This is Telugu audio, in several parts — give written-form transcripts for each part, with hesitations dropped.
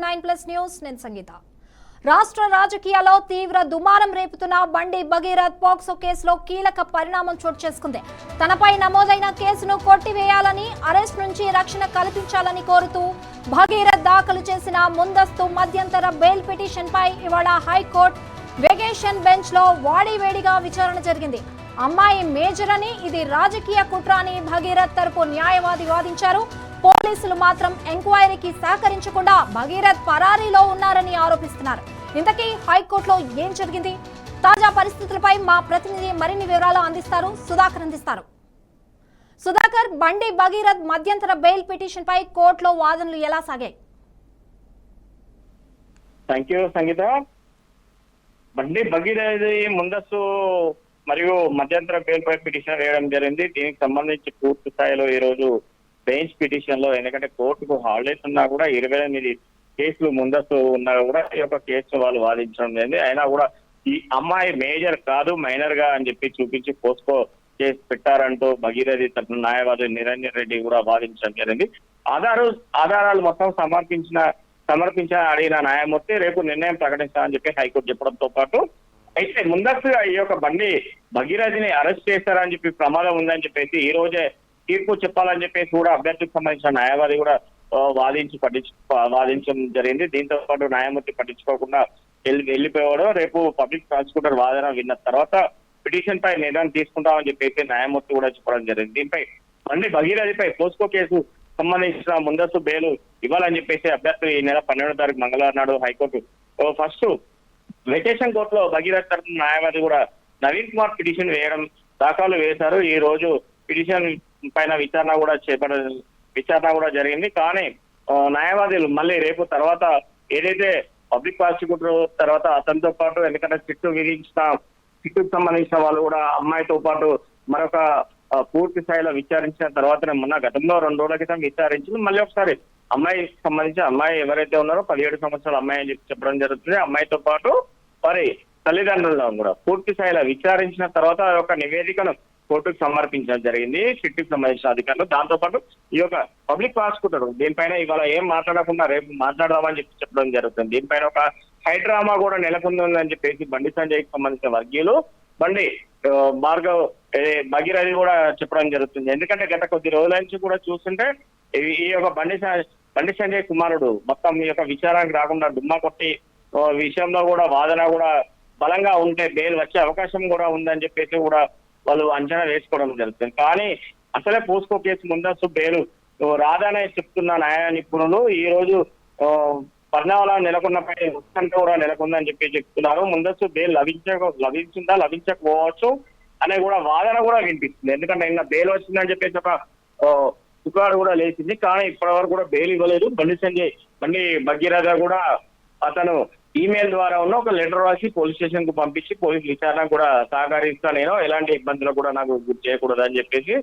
9+ న్యూస్ నేను సంగీత. రాష్ట్ర రాజకీయాల్లో తీవ్ర దుమారం రేపుతున్న బండి భగీరథ్ పోక్సో కేసులో కీలక పరిణామం చోటు చేసుకుంది. తనపై నమోదైన కేసును కొట్టివేయాలని, అరెస్ట్ నుంచి రక్షణ కల్పించాలని కోరుతూ భగీరథ్ దాఖలు చేసిన ముందస్తు మధ్యంతర బెయిల్ పిటిషన్ పై ఇవాళ హైకోర్టు వేకేషన్ బెంచ్ లో వాడివేడిగా విచారణ జరిగింది. అమ్మాయి మేజర్ అని, ఇది రాజకీయ కుట్ర అని భగీరథ్ తరపు న్యాయవాది వాదించారు. పోలీసులు మాత్రం ఎంక్వైరీకి సహకరించకుండా భగీరథ్ పరారీలో ఉన్నారని ఆరోపిస్తున్నారు. ఇంతకీ హైకోర్టులో ఏం జరిగింది? తాజా పరిస్థితులపై మా ప్రతినిధి మరిన్ని వివరాలు అందిస్తారు. సుధాకర్, బండి భగీరథ్ మధ్యంతర బెయిల్ పిటిషన్ పై కోర్టులో వాదనలు ఎలా సాగాయి? థ్యాంక్ యూ సంగీత. బండి భగీరథ్ ముందస్తు మరియు మధ్యంతర బెయిల్ పై పిటిషన్ వేయడం జరిగింది. దీనికి సంబంధించి పూర్తి స్థాయిలో ఈ రోజు బెంచ్ పిటిషన్ లో, ఎందుకంటే కోర్టుకు హాలిడేస్ ఉన్నా కూడా 28 కేసులు ముందస్తు ఉన్నా కూడా ఈ యొక్క కేసు వాళ్ళు వాదించడం జరిగింది. అయినా కూడా ఈ అమ్మాయి మేజర్ కాదు, మైనర్ గా అని చెప్పి చూపించి పోస్కో కేసు పెట్టారంటూ భగీరథి తరఫున న్యాయవాది నిరంజన్ రెడ్డి కూడా వాదించడం జరిగింది. ఆధారాలు మొత్తం సమర్పించిన అడిగిన న్యాయమూర్తి రేపు నిర్ణయం ప్రకటిస్తామని చెప్పి హైకోర్టు చెప్పడంతో పాటు, అయితే ముందస్తుగా ఈ యొక్క బండి భగీరథిని అరెస్ట్ చేస్తారని చెప్పి ప్రమాదం ఉందని చెప్పేసి ఈ రోజే తీర్పు చెప్పాలని చెప్పేసి కూడా అభ్యర్థికి సంబంధించిన న్యాయవాది కూడా వాదించడం జరిగింది. దీంతో పాటు న్యాయమూర్తి పట్టించుకోకుండా వెళ్ళిపోయాడు. రేపు పబ్లిక్ ప్రాసిక్యూటర్ వాదన విన్న తర్వాత పిటిషన్ పై నిర్ణయం తీసుకుంటామని చెప్పేసి న్యాయమూర్తి కూడా చెప్పడం జరిగింది. దీనిపై బండి భగీరథిపై పోస్కో కేసు సంబంధించిన ముందస్తు బెయిల్ ఇవ్వాలని చెప్పేసి అభ్యర్థి ఈ నెల 12వ తారీఖు మంగళవారం నాడు హైకోర్టు ఫస్ట్ వెకేషన్ కోర్టులో భగీరథ్ తరఫున న్యాయవాది కూడా నవీన్ కుమార్ పిటిషన్ దాఖలు వేశారు. ఈ రోజు పిటిషన్ పైన విచారణ కూడా జరిగింది. కానీ న్యాయవాదులు మళ్ళీ రేపు తర్వాత ఏదైతే పబ్లిక్ ప్రాసిక్యూటర్ తర్వాత అతనితో పాటు, ఎందుకంటే సిట్టుకు సంబంధించిన వాళ్ళు కూడా అమ్మాయితో పాటు మరొక పూర్తి స్థాయిలో విచారించిన తర్వాతనే మొన్న గతంలో 2 రోజుల క్రితం విచారించి మళ్ళీ ఒకసారి అమ్మాయికి సంబంధించి అమ్మాయి ఎవరైతే ఉన్నారో 17 సంవత్సరాల అమ్మాయి అని చెప్పి చెప్పడం జరుగుతుంది. అమ్మాయితో పాటు వారి తల్లిదండ్రులను కూడా పూర్తి స్థాయిలో విచారించిన తర్వాత ఒక నివేదికను కోర్టుకు సమర్పించడం జరిగింది సిట్టుకు సంబంధించిన అధికారులు. దాంతో పాటు ఈ యొక్క పబ్లిక్ ప్రాసిక్యూటర్ దీనిపైన ఇవాళ ఏం మాట్లాడకుండా రేపు మాట్లాడదామని చెప్పి చెప్పడం జరుగుతుంది. దీనిపైన ఒక హైడ్రామా కూడా నెలకొందని చెప్పేసి బండి సంజయ్కి సంబంధించిన వర్గీయులు, బండి భార్గవ్ భగీరథి కూడా చెప్పడం జరుగుతుంది. ఎందుకంటే గత కొద్ది రోజుల నుంచి కూడా చూస్తుంటే ఈ యొక్క బండి సంజయ్ కుమారుడు మొత్తం ఈ యొక్క విచారానికి రాకుండా డుమ్మా కొట్టి విషయంలో కూడా వాదన కూడా బలంగా ఉంటే బెయిల్ వచ్చే అవకాశం కూడా ఉందని చెప్పేసి కూడా వాళ్ళు అంచనా వేసుకోవడం జరుగుతుంది. కానీ అసలే పోస్కో కేసు ముందస్తు బెయిల్ రాదనే చెప్తున్న న్యాయ నిపుణులు ఈ రోజు పరిణామాల నెలకొన్నపై ఉత్కంఠ కూడా నెలకొందని చెప్పి చెప్తున్నారు. ముందస్తు బెయిల్ లభించకపోవచ్చు అనే కూడా వాదన కూడా వినిపిస్తుంది. ఎందుకంటే ఇంకా బెయిల్ వచ్చిందని చెప్పేసి ఒక పుకారు కూడా లేచింది. కానీ ఇప్పటి వరకు కూడా బెయిల్ ఇవ్వలేదు. బండి భగీరథ కూడా అతను ఈమెయిల్ ద్వారా ఉన్న ఒక లెటర్ రాసి పోలీస్ స్టేషన్ కు పంపించి పోలీస్ విచారణ కూడా సహకరిస్తా, నేను ఎలాంటి ఇబ్బందులు కూడా నాకు గుర్తు చేయకూడదు అని చెప్పేసి,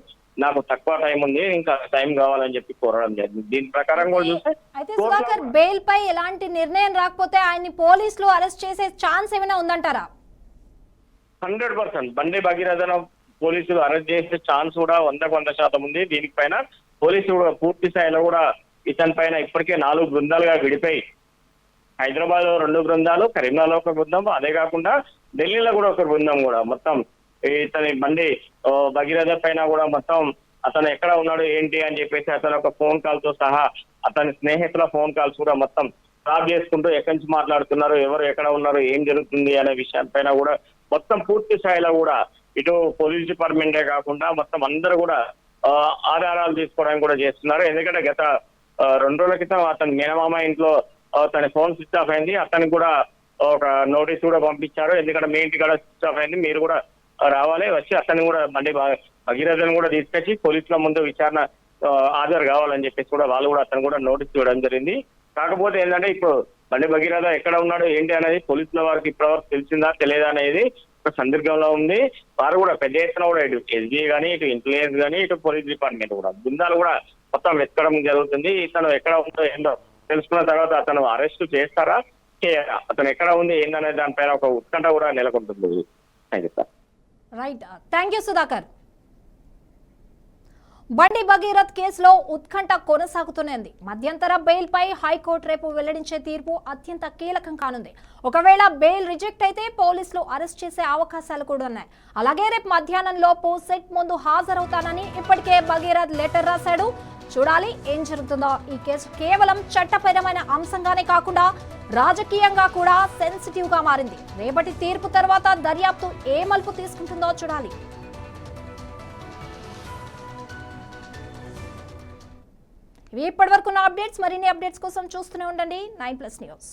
నాకు తక్కువ టైం ఉంది, ఇంకా టైం కావాలని చెప్పి కోరడం జరిగింది. దీని ప్రకారం కూడా చూస్తే అయితే సుధాకర్, బెయిల్ పై ఎలాంటి నిర్ణయం రాకపోతే ఆయన్ని పోలీసులు అరెస్ట్ చేసే ఛాన్స్ ఏమైనా ఉందంటారా? 100% బండి భగీరథను పోలీసులు అరెస్ట్ చేసే ఛాన్స్ కూడా 100% ఉంది. దీనిపైన పోలీసులు కూడా పూర్తి స్థాయిలో కూడా ఇతని పైన ఇప్పటికే 4 బృందాలుగా విడిపోయి, హైదరాబాద్ లో 2 బృందాలు, కరీంనగర్లో ఒక బృందం, అదే కాకుండా ఢిల్లీలో కూడా ఒక బృందం కూడా మొత్తం ఇతని బండి భగీరథ పైన కూడా మొత్తం అతను ఎక్కడ ఉన్నాడు ఏంటి అని చెప్పేసి అతను ఒక ఫోన్ కాల్ తో సహా అతని స్నేహితుల ఫోన్ కాల్స్ కూడా మొత్తం ట్రాప్ చేసుకుంటూ ఎక్కడి నుంచి మాట్లాడుతున్నారు, ఎవరు ఎక్కడ ఉన్నారు, ఏం జరుగుతుంది అనే విషయాలపైన కూడా మొత్తం పూర్తి స్థాయిలో కూడా ఇటు పోలీస్ డిపార్ట్మెంటే కాకుండా మొత్తం అందరూ కూడా ఆధారాలు తీసుకోవడానికి కూడా చేస్తున్నారు. ఎందుకంటే గత 2 రోజుల క్రితం అతని మేనమామ ఇంట్లో తన ఫోన్ స్విచ్ ఆఫ్ అయింది. అతనికి కూడా ఒక నోటీస్ కూడా పంపించారు. ఎందుకంటే మీ ఇంటి కూడా స్విచ్ ఆఫ్ అయింది, మీరు కూడా రావాలి, వచ్చి అతన్ని కూడా మళ్ళీ భగీరథను కూడా తీసుకొచ్చి పోలీసుల ముందు విచారణ హాజరు కావాలని చెప్పేసి కూడా వాళ్ళు కూడా అతను కూడా నోటీస్ ఇవ్వడం జరిగింది. కాకపోతే ఏంటంటే ఇప్పుడు బండి భగీరథ ఎక్కడ ఉన్నాడు ఏంటి అనేది పోలీసుల వారికి ఇప్పటివరకు తెలిసిందా తెలియదా అనేది ఒక సందిగ్ధంలో ఉంది. వారు కూడా పెద్ద ఎత్తున కూడా ఇటు ఎస్బీ కానీ, ఇటు ఇంటెలిజెన్స్ కానీ, ఇటు పోలీస్ డిపార్ట్మెంట్ కూడా బృందాలు కూడా మొత్తం వెతకడం జరుగుతుంది. ఇతను ఎక్కడ ఉందో ఏంటో తెలుసుకున్న తర్వాత అతను అరెస్ట్ చేస్తారా, అతను ఎక్కడ ఉంది ఏందనే దానిపైన ఒక ఉత్కంఠ కూడా నెలకొంటుంది. Right, thank you Sudhakar. Bandi Bhagirath కేసులో ఉత్కంఠ కొనసాగుతోంది. మధ్యంతర బెయిల్ పై హైకోర్టు రేపు వెల్లడించే తీర్పు అత్యంత కీలకం కానుంది. ఒకవేళ బెయిల్ రిజెక్ట్ అయితే పోలీసులు అరెస్ట్ చేసే అవకాశాలు కూడా ఉన్నాయి. అలాగే రేపు మధ్యాహ్నంలోపు సెట్ ముందు హాజరవుతానని ఇప్పటికే భగీరథ్ లెటర్ రాశాడు. చూడాలి ఏం జరుగుతుందో. ఈ కేసు కేవలం చట్టపరమైన అంశంగానే కాకుండా రాజకీయంగా కూడా సెన్సిటివ్ గా మారింది. రేపటి తీర్పు తర్వాత దర్యాప్తు ఏ మలుపు తీసుకుంటుందో చూడాలి. ఇవి ఇప్పటివరకు నా అప్డేట్స్. మరిన్ని అప్డేట్స్ కోసం చూస్తూనే ఉండండి 9+ న్యూస్.